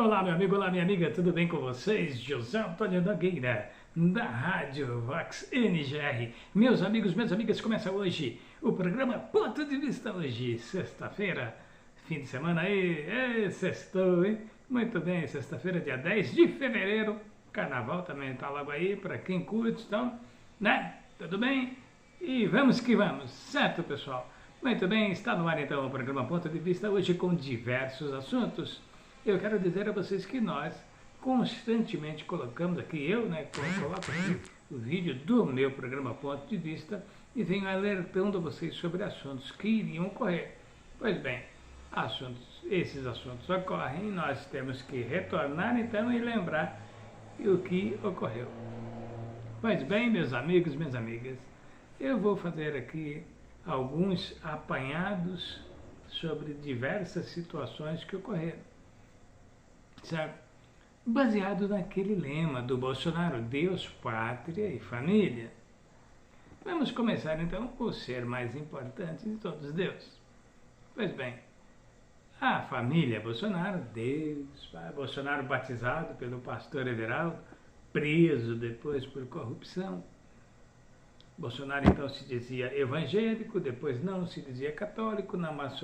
Olá, meu amigo, olá, minha amiga, tudo bem com vocês? José Antônio Nogueira, da Rádio Vox NGR. Meus amigos, minhas amigas, começa hoje o programa Ponto de Vista. Hoje, sexta-feira, fim de semana aí, sextou, hein? Muito bem, sexta-feira, dia 10 de fevereiro. Carnaval também tá logo aí, para quem curte, então, né? Tudo bem? E vamos que vamos, certo, pessoal? Muito bem, está no ar então o programa Ponto de Vista, hoje com diversos assuntos. Eu quero dizer a vocês que nós constantemente colocamos aqui, eu coloco aqui o vídeo do meu programa Ponto de Vista e venho alertando vocês sobre assuntos que iriam ocorrer. Pois bem, esses assuntos ocorrem e nós temos que retornar então e lembrar o que ocorreu. Pois bem, meus amigos, minhas amigas, eu vou fazer aqui alguns apanhados sobre diversas situações que ocorreram, certo? Baseado naquele lema do Bolsonaro, Deus, Pátria e Família. Vamos começar então por ser mais importante de todos, Deus. Pois bem, a família Bolsonaro, Deus, Bolsonaro batizado pelo pastor Everaldo, preso depois por corrupção. Bolsonaro então se dizia evangélico, depois não se dizia católico, nas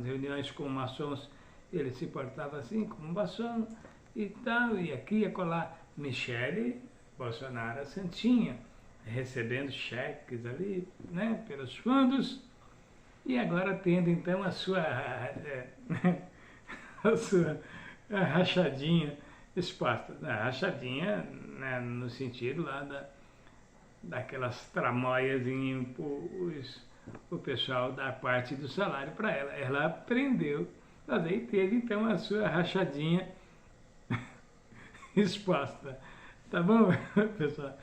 reuniões com maçons ele se portava assim, como um maçom e tal, e aqui e acolá Michele Bolsonaro, a santinha, recebendo cheques ali, né, pelos fundos, e agora tendo então a sua rachadinha exposta, a rachadinha, né, no sentido lá daquelas tramóias em impor o pessoal dar parte do salário para ela. Ela aprendeu, mas aí teve então a sua rachadinha exposta. Tá bom, pessoal?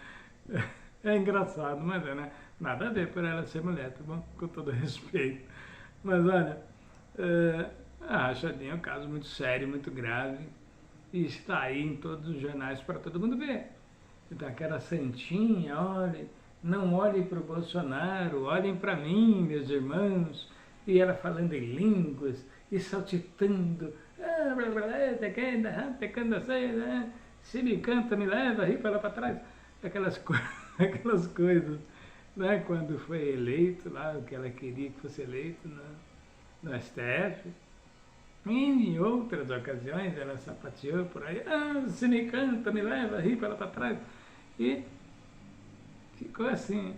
É engraçado, mas né? Nada a ver por ela ser mulher, tá bom? Com todo respeito. Mas olha, a rachadinha é um caso muito sério, muito grave, e está aí em todos os jornais para todo mundo ver. Então, aquela santinha, olhem, não olhem para o Bolsonaro, olhem para mim, meus irmãos. E ela falando em línguas e saltitando, se me canta, me leva, ri para lá para trás. Aquelas coisas, né? Quando foi eleito lá, o que ela queria que fosse eleito no STF. E em outras ocasiões ela sapateou por aí, se me canta, me leva, ri para lá para trás. E ficou assim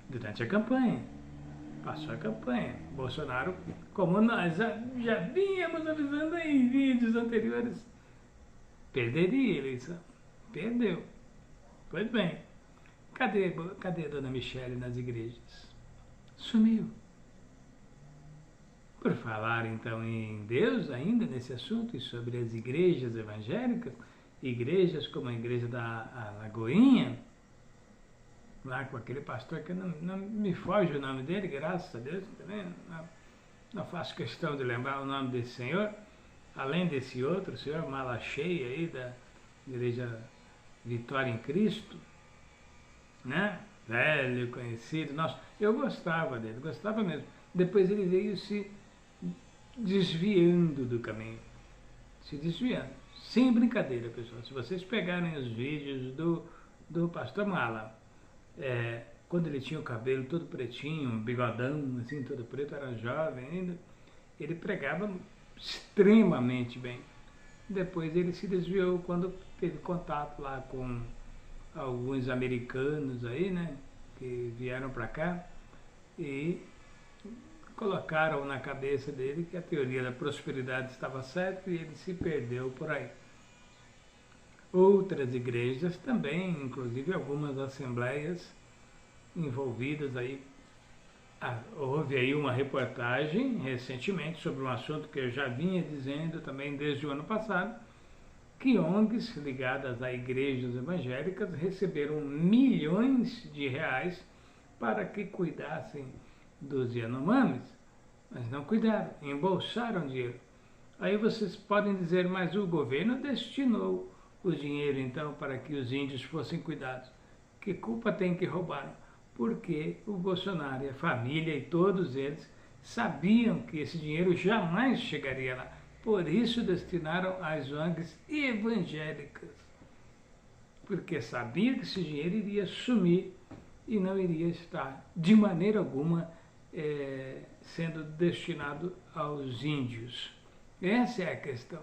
durante a campanha. Passou a campanha. Bolsonaro, como nós já vínhamos avisando em vídeos anteriores, perderia a eleição. Perdeu. Pois bem, cadê a dona Michele nas igrejas? Sumiu. Por falar então em Deus ainda nesse assunto e sobre as igrejas evangélicas, igrejas como a igreja da Lagoinha, lá com aquele pastor que não me foge o nome dele, graças a Deus, também não faço questão de lembrar o nome desse senhor, além desse outro senhor mala cheia aí da igreja Vitória em Cristo, né? Velho, conhecido, nossa, eu gostava dele, gostava mesmo. Depois ele veio se desviando do caminho, se desviando. Sem brincadeira, pessoal, se vocês pegarem os vídeos do pastor Mala, quando ele tinha o cabelo todo pretinho, um bigodão, assim, todo preto, era jovem ainda, ele pregava extremamente bem. Depois ele se desviou quando teve contato lá com alguns americanos aí, né, que vieram para cá e colocaram na cabeça dele que a teoria da prosperidade estava certa e ele se perdeu por aí. Outras igrejas também, inclusive algumas assembleias envolvidas aí. Houve aí uma reportagem recentemente sobre um assunto que eu já vinha dizendo também desde o ano passado, que ONGs ligadas a igrejas evangélicas receberam milhões de reais para que cuidassem dos Yanomamis, mas não cuidaram, embolsaram dinheiro. Aí vocês podem dizer, mas o governo destinou o dinheiro então para que os índios fossem cuidados. Que culpa tem que roubaram? Porque o Bolsonaro e a família e todos eles sabiam que esse dinheiro jamais chegaria lá, Por isso destinaram às ONGs evangélicas, porque sabia que esse dinheiro iria sumir e não iria estar, de maneira alguma, sendo destinado aos índios. Essa é a questão.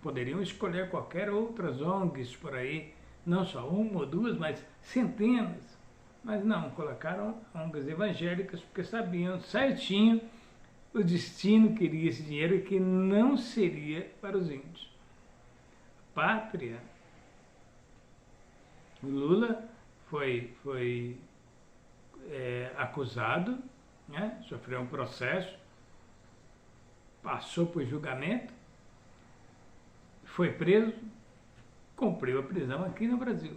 Poderiam escolher qualquer outras ONGs por aí, não só uma ou duas, mas centenas. Mas não, colocaram ONGs evangélicas porque sabiam certinho o destino que iria esse dinheiro e que não seria para os índios. Pátria. O Lula foi acusado, né? Sofreu um processo, passou por julgamento, foi preso, cumpriu a prisão aqui no Brasil.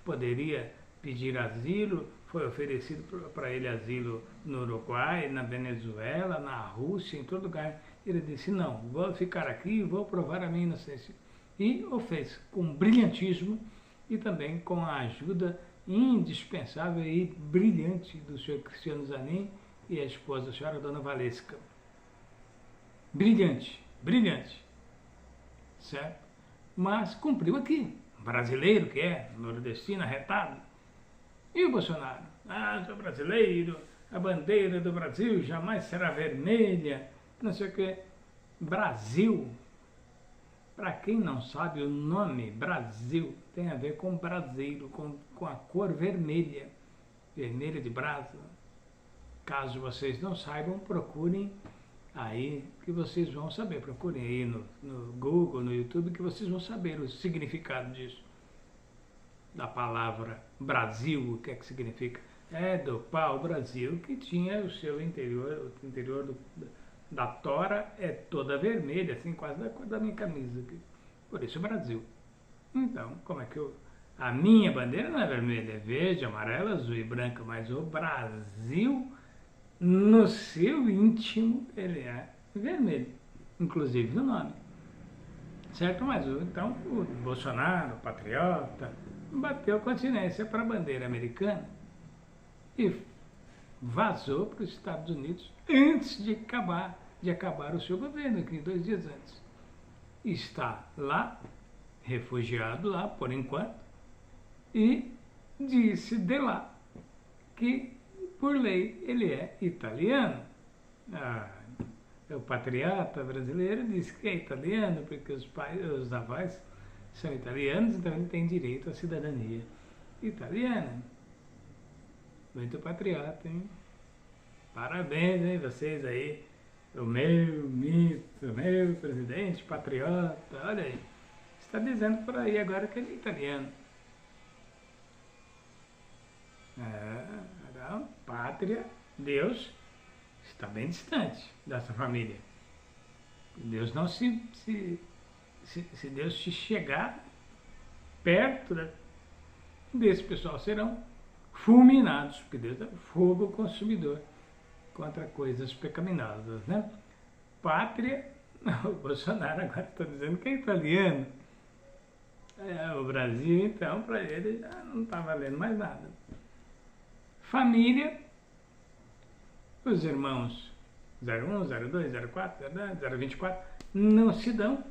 Poderia pedir asilo, foi oferecido para ele asilo no Uruguai, na Venezuela, na Rússia, em todo lugar. Ele disse, não, vou ficar aqui e vou provar a minha inocência. E o fez com brilhantismo e também com a ajuda indispensável e brilhante do senhor Cristiano Zanin e a esposa, a senhora Dona Valesca. Brilhante, brilhante. Certo? Mas cumpriu aqui. Brasileiro que é, nordestino, arretado. E o Bolsonaro? Ah, sou brasileiro, a bandeira do Brasil jamais será vermelha, não sei o que. Brasil, para quem não sabe, o nome Brasil tem a ver com braseiro, com a cor vermelha, vermelha de brasa. Caso vocês não saibam, procurem aí que vocês vão saber. Procurem aí no Google, no YouTube, que vocês vão saber o significado disso. Da palavra Brasil, o que é que significa? É do pau-brasil, que tinha o seu interior, o interior da tora é toda vermelha, assim, quase da cor da minha camisa. Por isso Brasil. Então, como é que a minha bandeira não é vermelha, é verde, amarela, azul e branca, mas o Brasil, no seu íntimo, ele é vermelho, inclusive no nome. Certo? Mas então o Bolsonaro, o patriota, bateu continência para a bandeira americana e vazou para os Estados Unidos antes de acabar o seu governo, aqui 2 dias antes. Está lá, refugiado lá por enquanto, e disse de lá que, por lei, ele é italiano. O patriota brasileiro disse que é italiano porque os avós são italianos, então ele tem direito à cidadania italiana. Muito patriota, hein? Parabéns, hein, vocês aí. O meu mito, o meu presidente patriota, olha aí. Está dizendo por aí agora que ele é italiano. Então, pátria, Deus, está bem distante dessa família. Deus não se Deus te chegar perto desse pessoal, serão fulminados, porque Deus é fogo consumidor contra coisas pecaminosas, né? Pátria, o Bolsonaro agora está dizendo que é italiano. O Brasil, então, para ele já não está valendo mais nada. Família, os irmãos 01, 02, 04, 024 não se dão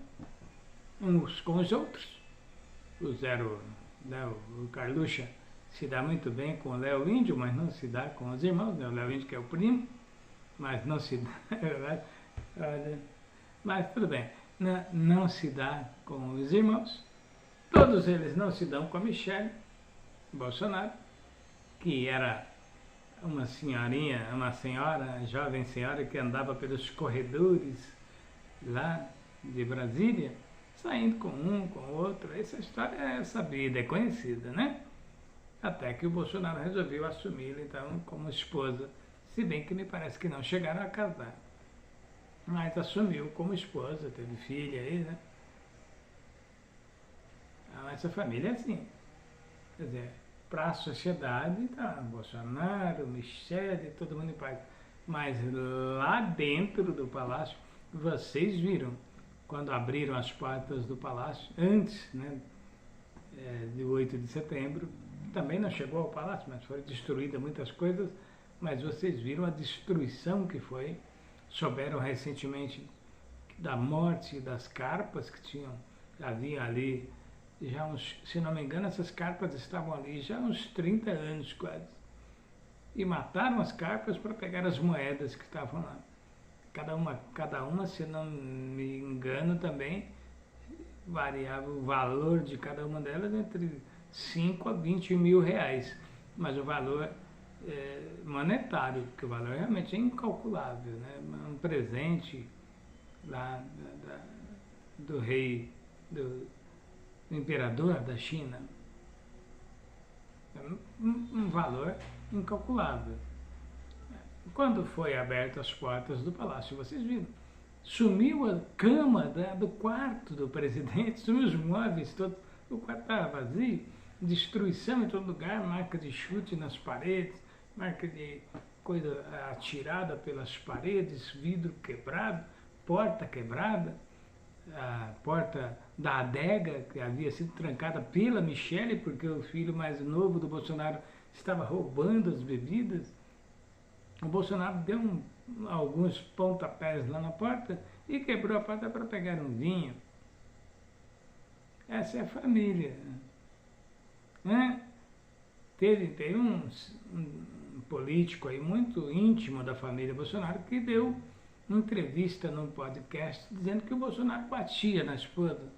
uns com os outros. O Carluxa se dá muito bem com o Léo Índio, mas não se dá com os irmãos, né? O Léo Índio que é o primo, mas não se dá, mas tudo bem, não se dá com os irmãos, todos eles não se dão com a Michele Bolsonaro, que era uma jovem senhora que andava pelos corredores lá de Brasília, saindo com um, com o outro. Essa história é sabida, é conhecida, né? Até que o Bolsonaro resolveu assumi-la, então, como esposa, se bem que me parece que não chegaram a casar. Mas assumiu como esposa, teve filha aí, né? Então, essa família é assim. Quer dizer, para a sociedade, tá, Bolsonaro, Michele, todo mundo em paz. Mas lá dentro do palácio, vocês viram, quando abriram as portas do palácio, antes, né, de 8 de setembro, também não chegou ao palácio, mas foram destruídas muitas coisas, mas vocês viram a destruição que foi. Souberam recentemente da morte das carpas que tinham, havia ali, já uns, se não me engano, essas carpas estavam ali já uns 30 anos quase. E mataram as carpas para pegar as moedas que estavam lá. Cada uma, se não me engano também, variava o valor de cada uma delas entre 5 a 20 mil reais. Mas o valor monetário, porque o valor realmente é incalculável, né? Um presente lá do rei, do imperador da China, um valor incalculável. Quando foi aberto as portas do palácio, vocês viram, sumiu a cama do quarto do presidente, sumiu os móveis todos, o quarto estava vazio, destruição em todo lugar, marca de chute nas paredes, marca de coisa atirada pelas paredes, vidro quebrado, porta quebrada, a porta da adega que havia sido trancada pela Michele, porque o filho mais novo do Bolsonaro estava roubando as bebidas. O Bolsonaro deu alguns pontapés lá na porta e quebrou a porta para pegar um vinho. Essa é a família. Né? Teve um político aí muito íntimo da família Bolsonaro que deu uma entrevista num podcast dizendo que o Bolsonaro batia na esposa.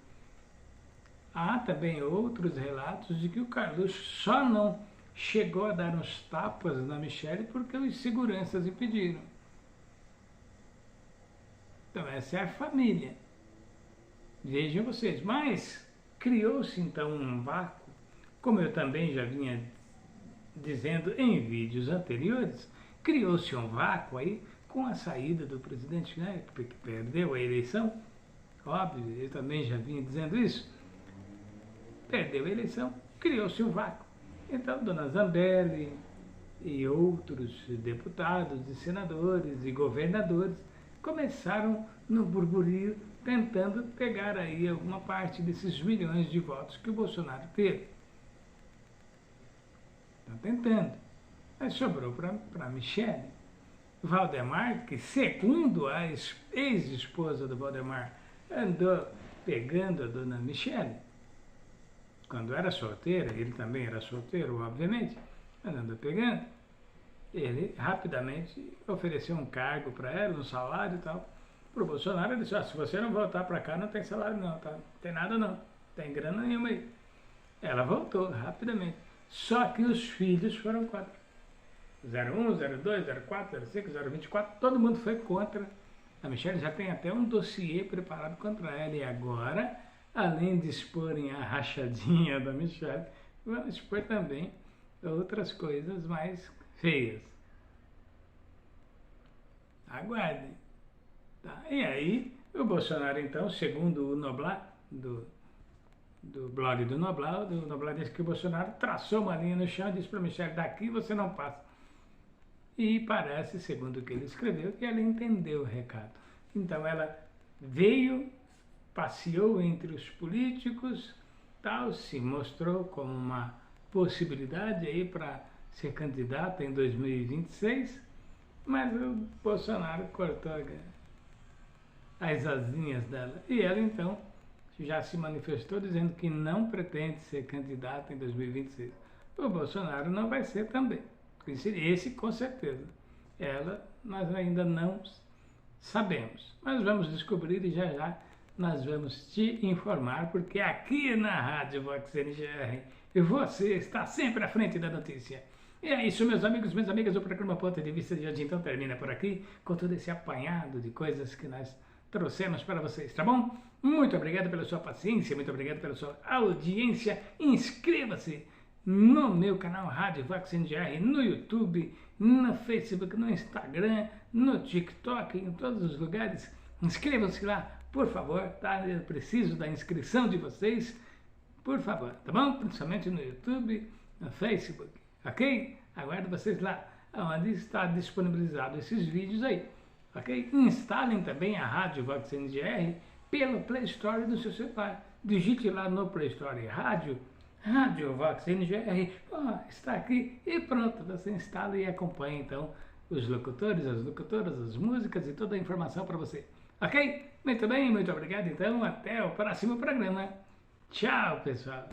Há também outros relatos de que o Carluxo só não chegou a dar uns tapas na Michele porque os seguranças impediram. Então essa é a família. Vejam vocês. Mas criou-se então um vácuo, como eu também já vinha dizendo em vídeos anteriores, criou-se um vácuo aí com a saída do presidente, né, que perdeu a eleição. Óbvio, eu também já vinha dizendo isso. Perdeu a eleição, criou-se um vácuo. Então, dona Zambelli e outros deputados e senadores e governadores começaram no burburinho tentando pegar aí alguma parte desses milhões de votos que o Bolsonaro teve. Estão tentando. Mas sobrou para Michele. Valdemar, que segundo a ex-esposa do Valdemar, andou pegando a dona Michele, quando era solteira, ele também era solteiro, obviamente, andando pegando, ele rapidamente ofereceu um cargo para ela, um salário e tal. Para o Bolsonaro, ele disse, se você não voltar para cá, não tem salário não, tá? Não tem nada não, não tem grana nenhuma aí. Ela voltou rapidamente, só que os filhos foram contra. 01, 02, 04, 05, 024, todo mundo foi contra. A Michele já tem até um dossiê preparado contra ela. E agora, além de exporem a rachadinha da Michele, vão expor também outras coisas mais feias. Aguardem. Tá? E aí, o Bolsonaro, então, segundo o Noblar, do blog do Noblar disse que o Bolsonaro traçou uma linha no chão e disse para a Michele, daqui você não passa. E parece, segundo o que ele escreveu, que ela entendeu o recado. Então ela veio, passeou entre os políticos, tal, se mostrou como uma possibilidade aí para ser candidata em 2026, mas o Bolsonaro cortou as asinhas dela. E ela então já se manifestou dizendo que não pretende ser candidata em 2026. O Bolsonaro não vai ser também. Esse com certeza. Ela nós ainda não sabemos. Mas vamos descobrir e já nós vamos te informar, porque aqui na Rádio Vox NGR você está sempre à frente da notícia. E é isso, meus amigos, minhas amigas, o programa Ponto de Vista de hoje então termina por aqui, com todo esse apanhado de coisas que nós trouxemos para vocês, tá bom? Muito obrigado pela sua paciência, muito obrigado pela sua audiência. Inscreva-se no meu canal Rádio Vox NGR, no YouTube, no Facebook, no Instagram, no TikTok, em todos os lugares. Inscrevam-se lá, por favor, tá? Eu preciso da inscrição de vocês, por favor, tá bom? Principalmente no YouTube, no Facebook, ok? Aguardo vocês lá, onde está disponibilizado esses vídeos aí, ok? Instalem também a Rádio Vox NGR pelo Play Store do seu celular. Digite lá no Play Store Rádio Vox NGR, está aqui e pronto, você instala e acompanha então os locutores, as locutoras, as músicas e toda a informação para você. Ok? Muito bem, muito obrigado. Então, até o próximo programa. Tchau, pessoal.